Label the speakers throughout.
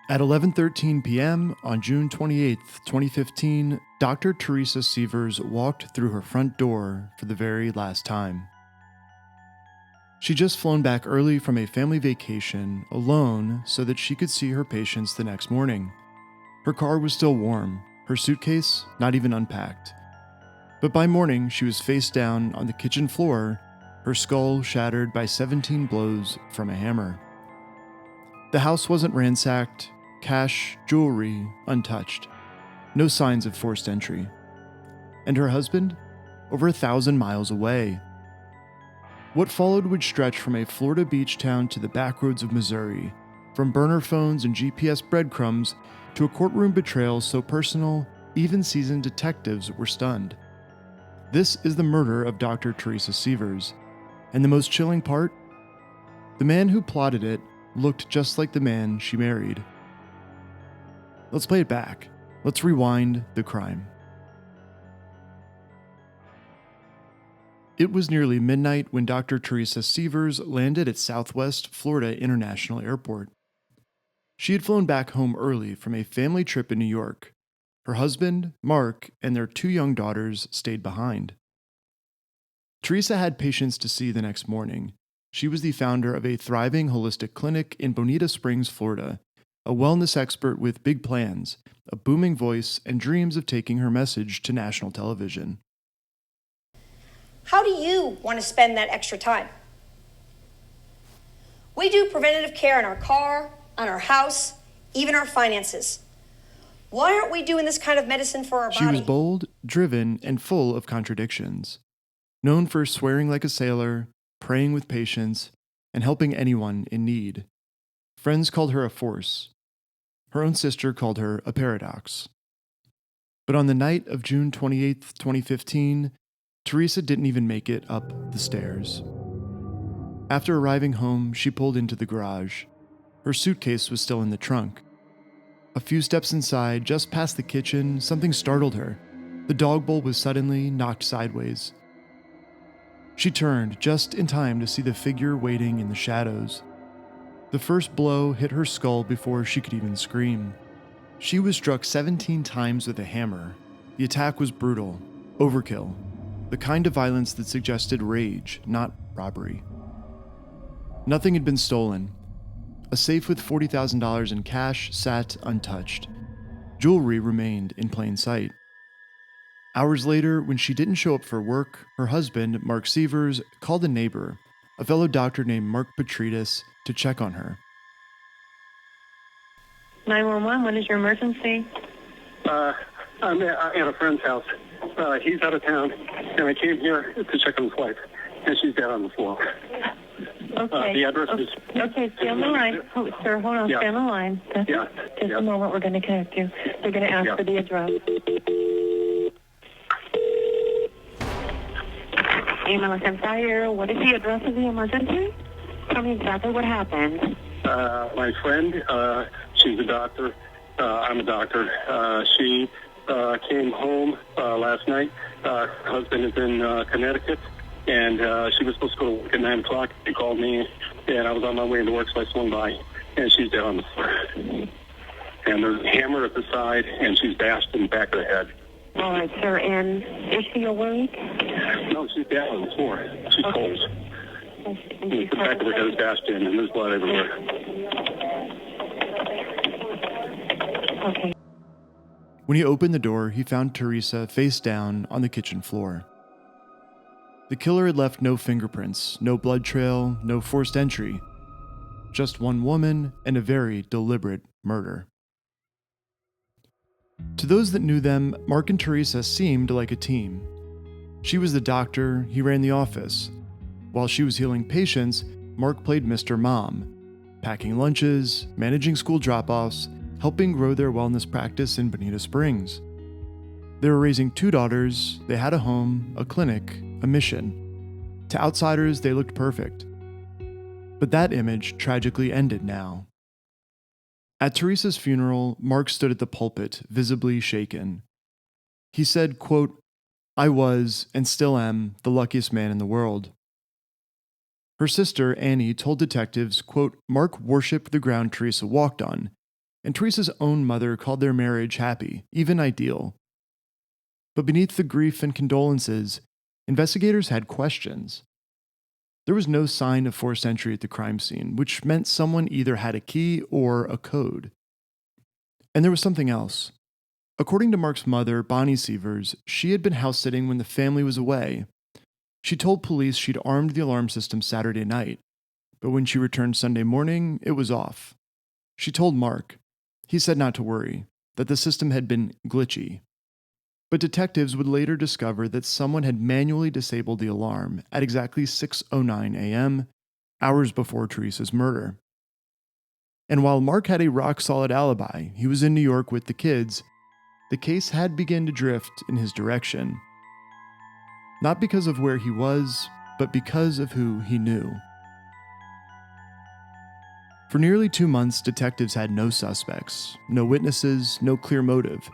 Speaker 1: At 11:13 p.m. on June 28, 2015, Dr. Teresa Sievers walked through her front door for the very last time. She'd just flown back early from a family vacation alone so that she could see her patients the next morning. Her car was still warm, her suitcase not even unpacked. But by morning, she was face down on the kitchen floor, her skull shattered by 17 blows from a hammer. The house wasn't ransacked, cash, jewelry untouched. No signs of forced entry. And her husband? Over 1,000 miles away. What followed would stretch from a Florida beach town to the backroads of Missouri, from burner phones and GPS breadcrumbs to a courtroom betrayal so personal, even seasoned detectives were stunned. This is the murder of Dr. Teresa Sievers, and the most chilling part? The man who plotted it looked just like the man she married. Let's play it back. Let's rewind the crime. It was nearly midnight when Dr. Teresa Sievers landed at Southwest Florida International Airport. She had flown back home early from a family trip in New York. Her husband, Mark, and their 2 young daughters stayed behind. Teresa had patients to see the next morning. She was the founder of a thriving holistic clinic in Bonita Springs, Florida, a wellness expert with big plans, a booming voice, and dreams of taking her message to national television.
Speaker 2: How do you want to spend that extra time? We do preventative care on our car, on our house, even our finances. Why aren't we doing this kind of medicine for our body?
Speaker 1: She was bold, driven, and full of contradictions. Known for swearing like a sailor, praying with patience, and helping anyone in need. Friends called her a force. Her own sister called her a paradox. But on the night of June 28, 2015, Teresa didn't even make it up the stairs. After arriving home, she pulled into the garage. Her suitcase was still in the trunk. A few steps inside, just past the kitchen, something startled her. The dog bowl was suddenly knocked sideways. She turned just in time to see the figure waiting in the shadows. The first blow hit her skull before she could even scream. She was struck 17 times with a hammer. The attack was brutal, overkill, the kind of violence that suggested rage, not robbery. Nothing had been stolen. A safe with $40,000 in cash sat untouched. Jewelry remained in plain sight. Hours later, when she didn't show up for work, her husband, Mark Sievers, called a neighbor, a fellow doctor named Mark Petridis, to check on her.
Speaker 3: 911, what is your emergency?
Speaker 4: I'm at a friend's house. He's out of town, and I came here to check on his wife, and she's dead on the floor.
Speaker 3: Okay.
Speaker 4: The address is...
Speaker 3: Okay, stay on the line. Oh, sir, hold on, stay on the line. Just a moment, we're going to connect you. They're going to ask for the address. Ambulance and fire, what is the address of the emergency? Tell me exactly what happened.
Speaker 4: My friend, she's a doctor. I'm a doctor. She came home last night. Her husband is in Connecticut, and she was supposed to go to work at 9 o'clock. She called me, and I was on my way into work, so I swung by, and she's dead on the floor. And there's a hammer at the side, and she's bashed in the back of the head.
Speaker 3: All right, sir, and is she awake?
Speaker 4: No, she's dead on the floor. She's cold.
Speaker 3: And
Speaker 4: The back of her head is bashed in, and there's blood everywhere.
Speaker 3: Okay.
Speaker 1: When he opened the door, he found Teresa face down on the kitchen floor. The killer had left no fingerprints, no blood trail, no forced entry. Just one woman and a very deliberate murder. To those that knew them, Mark and Teresa seemed like a team. She was the doctor, he ran the office. While she was healing patients, Mark played Mr. Mom, packing lunches, managing school drop-offs, helping grow their wellness practice in Bonita Springs. They were raising 2 daughters, they had a home, a clinic, a mission. To outsiders, they looked perfect. But that image tragically ended now. At Teresa's funeral, Mark stood at the pulpit, visibly shaken. He said, quote, "I was, and still am, the luckiest man in the world." Her sister, Annie, told detectives, quote, "Mark worshipped the ground Teresa walked on. and Teresa's own mother called their marriage happy, even ideal. But beneath the grief and condolences, investigators had questions. There was no sign of forced entry at the crime scene, which meant someone either had a key or a code. And there was something else. According to Mark's mother, Bonnie Sievers, she had been house sitting when the family was away. She told police she'd armed the alarm system Saturday night, but when she returned Sunday morning, it was off. She told Mark. He said not to worry, that the system had been glitchy. But detectives would later discover that someone had manually disabled the alarm at exactly 6:09 a.m., hours before Teresa's murder. And while Mark had a rock-solid alibi, he was in New York with the kids, the case had begun to drift in his direction. Not because of where he was, but because of who he knew. For nearly 2 months, detectives had no suspects, no witnesses, no clear motive.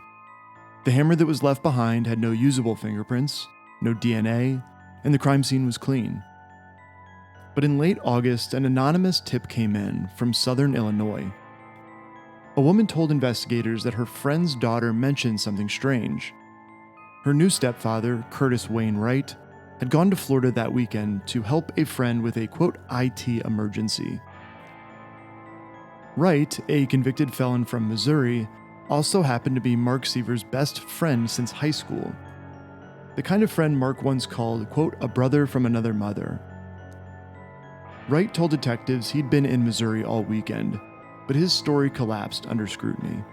Speaker 1: The hammer that was left behind had no usable fingerprints, no DNA, and the crime scene was clean. But in late August, an anonymous tip came in from southern Illinois. A woman told investigators that her friend's daughter mentioned something strange. Her new stepfather, Curtis Wayne Wright, had gone to Florida that weekend to help a friend with a, quote, IT emergency. Wright, a convicted felon from Missouri, also happened to be Mark Sievers' best friend since high school. The kind of friend Mark once called, quote, a brother from another mother. Wright told detectives he'd been in Missouri all weekend, but his story collapsed under scrutiny.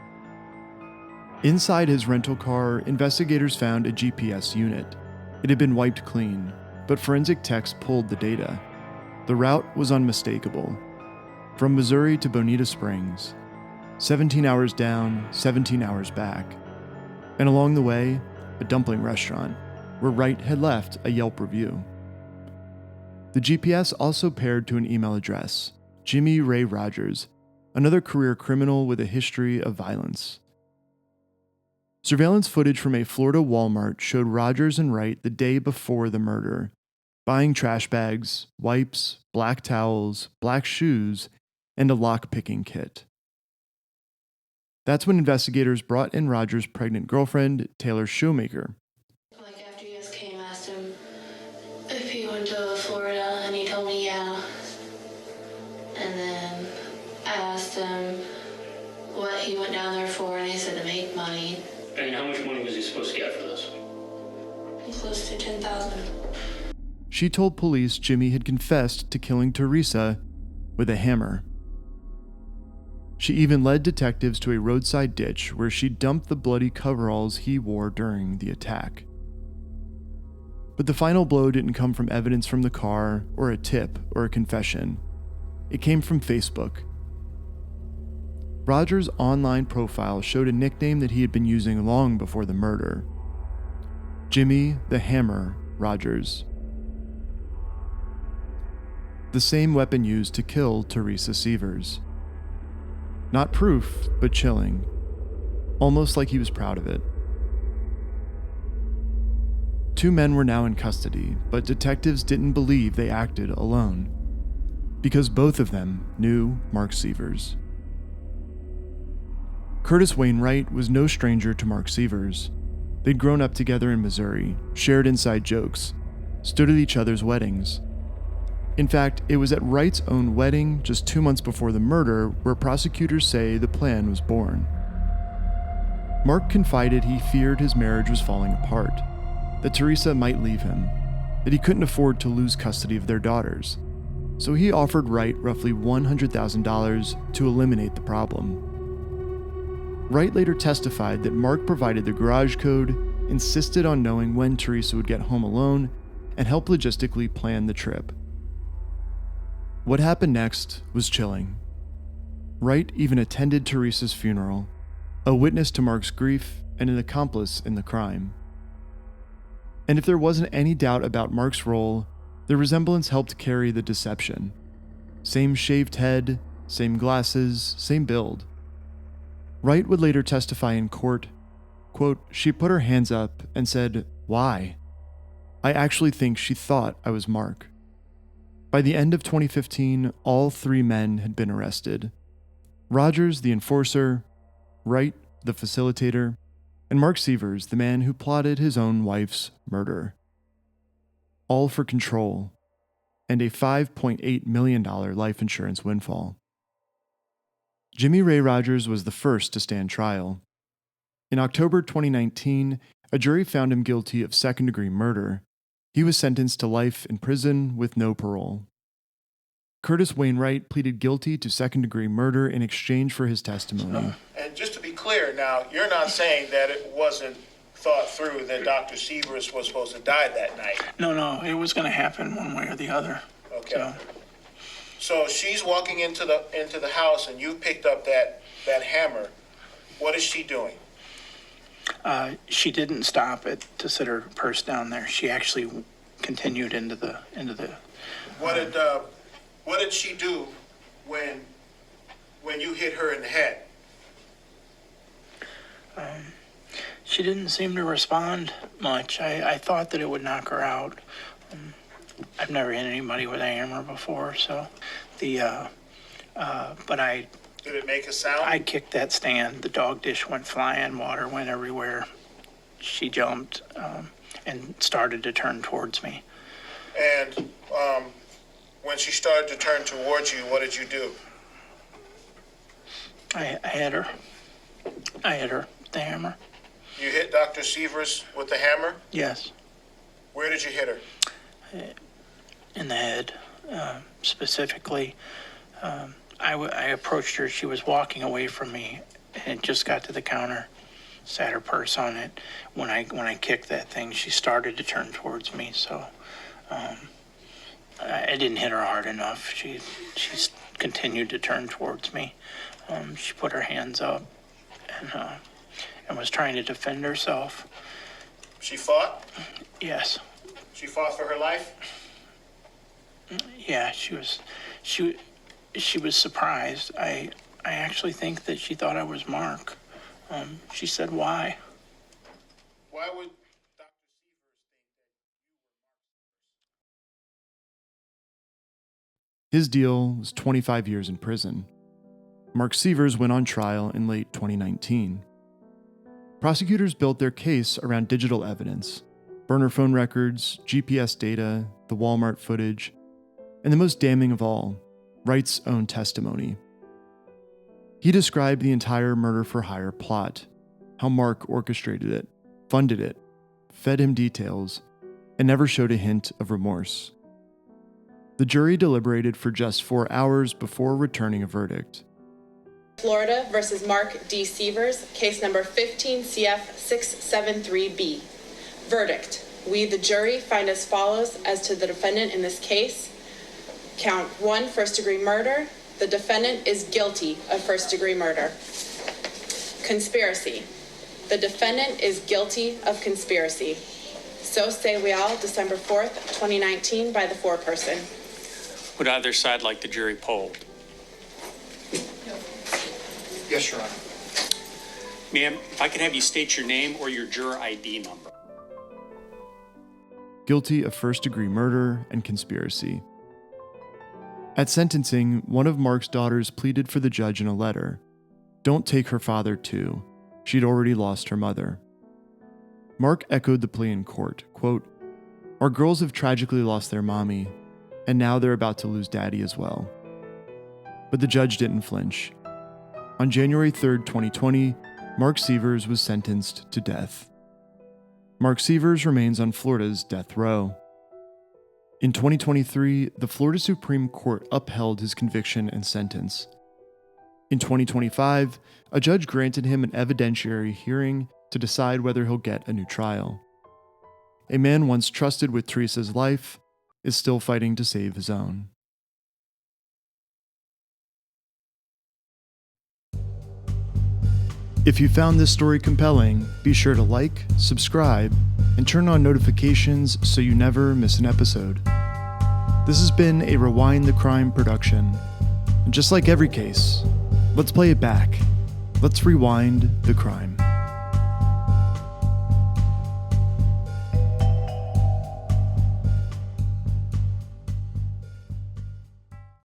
Speaker 1: Inside his rental car, investigators found a GPS unit. It had been wiped clean, but forensic techs pulled the data. The route was unmistakable. From Missouri to Bonita Springs, 17 hours down, 17 hours back. And along the way, a dumpling restaurant, where Wright had left a Yelp review. The GPS also paired to an email address, Jimmy Ray Rogers, another career criminal with a history of violence. Surveillance footage from a Florida Walmart showed Rogers and Wright the day before the murder, buying trash bags, wipes, black towels, black shoes, and a lock-picking kit. That's when investigators brought in Rogers' pregnant girlfriend, Taylor Shoemaker.
Speaker 5: Like after you guys came, I asked him if he went to Florida, and he told me yeah. And then I asked him what he went down there for, and he said to make money.
Speaker 6: And how much money was he supposed to get for this?
Speaker 5: Close to $10,000.
Speaker 1: She told police Jimmy had confessed to killing Teresa with a hammer. She even led detectives to a roadside ditch where she dumped the bloody coveralls he wore during the attack. But the final blow didn't come from evidence from the car or a tip or a confession. It came from Facebook. Rogers' online profile showed a nickname that he had been using long before the murder. Jimmy the Hammer Rogers. The same weapon used to kill Teresa Sievers. Not proof, but chilling. Almost like he was proud of it. 2 men were now in custody, but detectives didn't believe they acted alone, because both of them knew Mark Sievers. Curtis Wayne Wright was no stranger to Mark Sievers. They'd grown up together in Missouri, shared inside jokes, stood at each other's weddings. In fact, it was at Wright's own wedding, just 2 months before the murder, where prosecutors say the plan was born. Mark confided he feared his marriage was falling apart, that Teresa might leave him, that he couldn't afford to lose custody of their daughters. So he offered Wright roughly $100,000 to eliminate the problem. Wright later testified that Mark provided the garage code, insisted on knowing when Teresa would get home alone, and helped logistically plan the trip. What happened next was chilling. Wright even attended Teresa's funeral, a witness to Mark's grief and an accomplice in the crime. And if there wasn't any doubt about Mark's role, the resemblance helped carry the deception. Same shaved head, same glasses, same build. Wright would later testify in court, quote, "She put her hands up and said, 'Why?' I actually think she thought I was Mark." By the end of 2015, all 3 men had been arrested. Rogers, the enforcer, Wright, the facilitator, and Mark Sievers, the man who plotted his own wife's murder. All for control and a $5.8 million life insurance windfall. Jimmy Ray Rogers was the first to stand trial. In October 2019, a jury found him guilty of second-degree murder. He was sentenced to life in prison with no parole. Curtis Wainwright pleaded guilty to second-degree murder in exchange for his testimony.
Speaker 7: And just to be clear now, you're not saying that it wasn't thought through that Dr. Sievers was supposed to die that night?
Speaker 8: No, it was going to happen one way or the other.
Speaker 7: Okay. So she's walking into the house and you picked up that hammer. What is she doing?
Speaker 8: She didn't stop to sit her purse down there. She actually continued into the.
Speaker 7: What did she do when you hit her in the head?
Speaker 8: She didn't seem to respond much. I thought that it would knock her out. I've never hit anybody with a hammer before, so but I.
Speaker 7: Did it make a sound?
Speaker 8: I kicked that stand. The dog dish went flying, water went everywhere. She jumped and started to turn towards me.
Speaker 7: And when she started to turn towards you, what did you do?
Speaker 8: I hit her. I hit her with the hammer.
Speaker 7: You hit Dr. Sievers with the hammer?
Speaker 8: Yes.
Speaker 7: Where did you hit her?
Speaker 8: In the head, specifically. I approached her. She was walking away from me and just got to the counter, sat her purse on it. When I kicked that thing, she started to turn towards me. So I didn't hit her hard enough. She continued to turn towards me. She put her hands up and was trying to defend herself.
Speaker 7: She fought?
Speaker 8: Yes.
Speaker 7: She fought for her life?
Speaker 8: Yeah, she was surprised. I actually think that she thought I was Mark. She said, why?
Speaker 7: Why would Dr. Sievers think that you were Mark's?
Speaker 1: His deal was 25 years in prison. Mark Sievers went on trial in late 2019. Prosecutors built their case around digital evidence, burner phone records, GPS data, the Walmart footage, and the most damning of all, Wright's own testimony. He described the entire murder-for-hire plot, how Mark orchestrated it, funded it, fed him details, and never showed a hint of remorse. The jury deliberated for just 4 hours before returning a verdict.
Speaker 9: Florida versus Mark D. Sievers, case number 15 CF 673B. Verdict. We, the jury, find as follows as to the defendant in this case. Count 1, first-degree murder. The defendant is guilty of first-degree murder. Conspiracy. The defendant is guilty of conspiracy. So say we all, December 4th, 2019, by the foreperson.
Speaker 6: Would either side like the jury polled?
Speaker 7: Yes, Your Honor.
Speaker 6: Ma'am, if I could have you state your name or your juror ID number.
Speaker 1: Guilty of first-degree murder and conspiracy. At sentencing, one of Mark's daughters pleaded for the judge in a letter. Don't take her father too. She'd already lost her mother. Mark echoed the plea in court, quote, "Our girls have tragically lost their mommy, and now they're about to lose daddy as well." But the judge didn't flinch. On January 3rd, 2020, Mark Sievers was sentenced to death. Mark Sievers remains on Florida's death row. In 2023, the Florida Supreme Court upheld his conviction and sentence. In 2025, a judge granted him an evidentiary hearing to decide whether he'll get a new trial. A man once trusted with Teresa's life is still fighting to save his own. If you found this story compelling, be sure to like, subscribe, and turn on notifications so you never miss an episode. This has been a Rewind the Crime production. And just like every case, let's play it back. Let's rewind the crime.